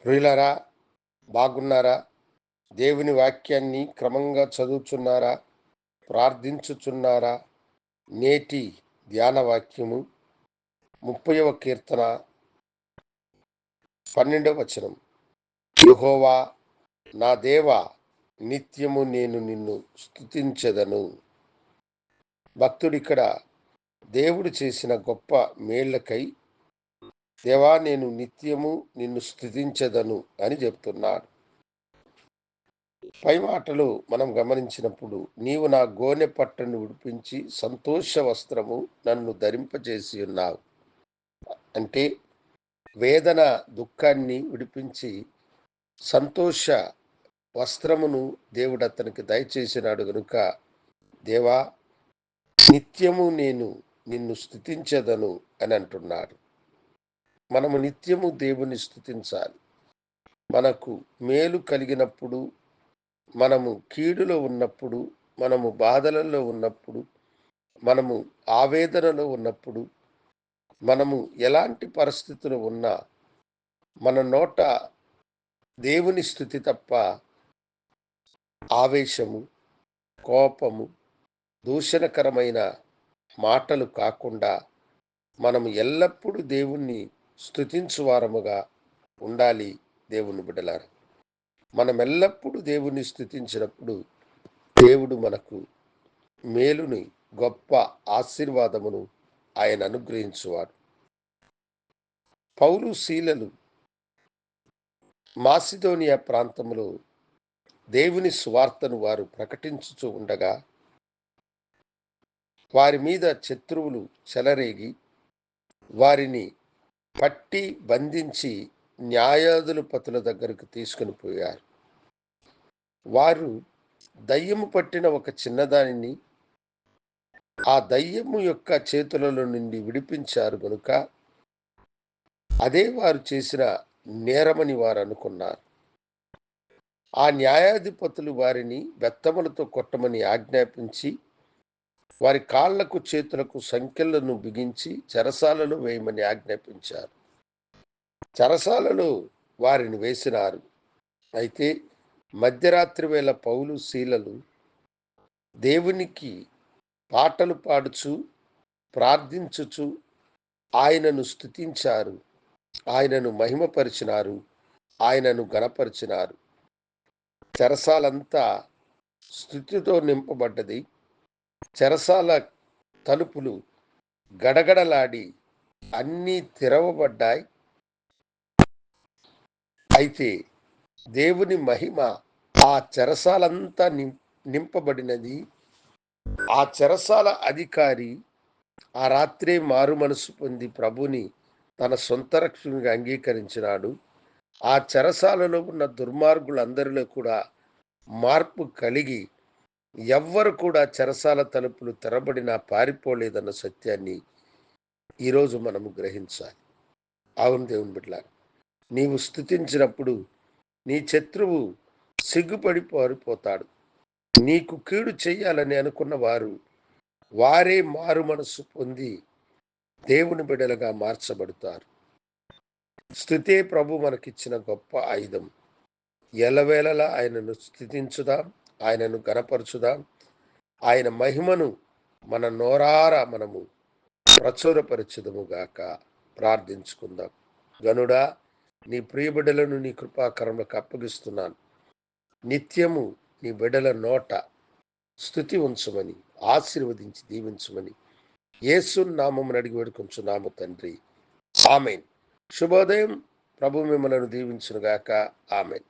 ప్రియులారా, బాగున్నారా? దేవుని వాక్యాన్ని క్రమంగా చదువుచున్నారా? ప్రార్థించుచున్నారా? నేటి ధ్యాన వాక్యము 30వ కీర్తన 12వ వచనం. యెహోవా నా దేవా, నిత్యము నేను నిన్ను స్తుతించెదను. భక్తుడిక్కడ దేవుడు చేసిన గొప్ప మేళ్లకై, దేవా నేను నిత్యము నిన్ను స్తుతించెదను అని చెప్తున్నాడు. పై మాటలు మనం గమనించినప్పుడు, నీవు నా గోనె పట్టను విడిపించి సంతోష వస్త్రము నన్ను ధరింపజేసి ఉన్నావు. అంటే వేదన దుఃఖాన్ని విడిపించి సంతోష వస్త్రమును దేవుడు అతనికి దయచేసినాడు గనుక, దేవా నిత్యము నేను నిన్ను స్తుతించెదను అని అంటున్నాడు. మనము నిత్యము దేవుని స్తుతించాలి. మనకు మేలు కలిగినప్పుడు, మనము కీడులో ఉన్నప్పుడు, మనము బాధలలో ఉన్నప్పుడు, మనము ఆవేదనలో ఉన్నప్పుడు, మనము ఎలాంటి పరిస్థితులు ఉన్నా మన నోట దేవుని స్తుతి తప్ప ఆవేశము, కోపము, దూషణకరమైన మాటలు కాకుండా మనము ఎల్లప్పుడూ దేవుణ్ణి స్తుతించువారముగా ఉండాలి. దేవుని బిడ్డలారా, మనం ఎల్లప్పుడూ దేవుణ్ణి స్తుతించినప్పుడు దేవుడు మనకు మేలుని, గొప్ప ఆశీర్వాదమును ఆయన అనుగ్రహించువాడు. పౌలు శీలలు మాసిదోనియా ప్రాంతంలో దేవుని సువార్తను వారు ప్రకటించుచూ ఉండగా, వారి మీద శత్రువులు చెలరేగి వారిని పట్టి బంధించి న్యాయాధిపతుల దగ్గరకు తీసుకుని పోయారు. వారు దయ్యము పట్టిన ఒక చిన్నదానిని ఆ దయ్యము యొక్క చేతులలో నుండి విడిపించారు గనుక అదే వారు చేసిన నేరమని వారు అనుకున్నారు. ఆ న్యాయాధిపతులు వారిని బెత్తములతో కొట్టమని ఆజ్ఞాపించి వారి కాళ్లకు చేతులకు సంకెళ్లను బిగించి చెరసాలలో వేయమని ఆజ్ఞాపించారు. చెరసాలలో వారిని వేసినారు. అయితే మధ్యరాత్రి వేళ పౌలు శీలలు దేవునికి పాటలు పాడుచు, ప్రార్థించుచు ఆయనను స్తుతించారు, ఆయనను మహిమపరిచినారు, ఆయనను గణపరిచినారు. చెరసాలంతా స్తుతితో నింపబడ్డది. చెరసాల తలుపులు గడగడలాడి అన్నీ తెరవబడ్డాయి. అయితే దేవుని మహిమ ఆ చెరసాలంతా నింపబడినది. ఆ చెరసాల అధికారి ఆ రాత్రే మారు మనసు పొంది ప్రభుని తన సొంత రక్షణగా అంగీకరించినాడు. ఆ చెరసాలలో ఉన్న దుర్మార్గులందరిలో కూడా మార్పు కలిగి ఎవ్వరు కూడా చెరసాల తలుపులు తెరబడినా పారిపోలేదన్న సత్యాన్ని ఈరోజు మనము గ్రహించాలి. అవును దేవుని బిడ్డలారా, నీవు స్తుతించినప్పుడు నీ శత్రువు సిగ్గుపడి పారిపోతాడు. నీకు కీడు చెయ్యాలని అనుకున్న వారే మారు మనసు పొంది దేవుని బిడ్డలుగా మార్చబడతారు. స్తుతే ప్రభు మనకిచ్చిన గొప్ప ఆయుధం. ఎల్లవేళలా ఆయనను స్తుతించుదాం, ఆయనను గణపరచుదాం. ఆయన మహిమను మన నోరారా మనము ప్రచురపరచుదముగాక. ప్రార్థించుకుందాం. గనుడా, నీ ప్రియ బిడ్డలను నీ కృపాకరములకు అప్పగిస్తున్నాను. నిత్యము నీ బిడ్డల నోట స్తుతి ఉంచమని, ఆశీర్వదించి దీవించమని యేసు నామమున అడిగి వేడుకొంచున్నాము తండ్రి. ఆమేన్. శుభోదయం. ప్రభు మిమ్మలను దీవించునుగాక. ఆమేన్.